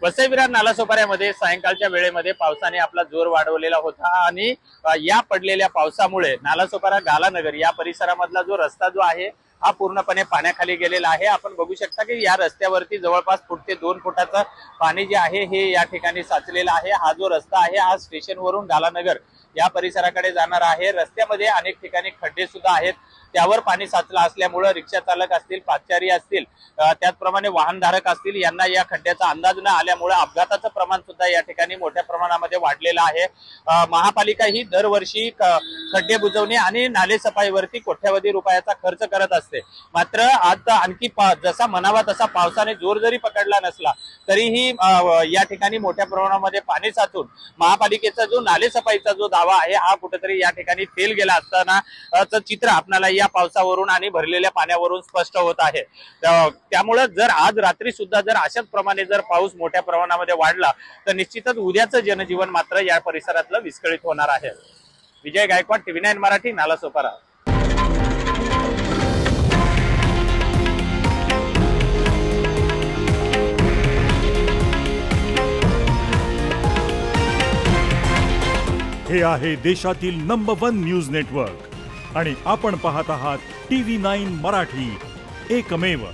वसई विरार नालासोपाऱ्यामध्ये सायंकाळच्या वेळेमध्ये पावसाने आपला जोर वाढवलेला होता आणि या पडलेल्या पावसामुळे नालासोपारा गालानगर या परिसरामधला जो रस्ता जो आहे हा पूर्णपणे पाण्याखाली गेलेला आहे। आपण बघू शकता की या रस्त्यावरती जवळपास फूट ते 2 फुटाचं पाणी जे आहे हे या ठिकाणी साचलेलं आहे। हा जो रस्ता आहे हा स्टेशन वरून गालानगर या परिसराकडे जाणार आहे। रस्त्यामध्ये अनेक ठिकाणी खड्डे सुद्धा आहेत, त्यावर पाणी साचलं असल्यामुळे रिक्षा चालक असतील, पादचारी असतील, त्याचप्रमाणे वाहनधारक असतील यांना या खड्ड्याचा अंदाज न आल्यामुळे अपघाताचं प्रमाण सुद्धा या ठिकाणी मोठ्या प्रमाणामध्ये वाढलेलं आहे। महापालिका ही दरवर्षी खड्डे बुजवणे आणि नाले सफाईवरती कोट्यवधी रुपयाचा खर्च करत असते, मात्र आता आणखी जसा म्हणावा तसा पावसाने जोर जरी पकडला नसला तरीही या ठिकाणी मोठ्या प्रमाणामध्ये पाणी साचून महापालिकेचा जो नाले सफाईचा जो दावा आहे हा कुठेतरी या ठिकाणी फेल गेला असताना चित्र आपल्याला या पावसावरून आणि भरलेल्या पाण्यावरून स्पष्ट होत आहे। त्यामुळे जर आज रात्री सुद्धा जर अशाच प्रमाणे जर पाऊस मोठ्या प्रमाणामध्ये वाढला तर निश्चितच उद्याचं जनजीवन मात्र या परिसरातलं विस्कळीत होणार आहे। विजय गायकवाड, TV9 मराठी, नालासोपारा। हे आहे देशातील नंबर 1 न्यूज नेटवर्क आणि आपण पाहत आहात TV9 मराठी, एकमेव।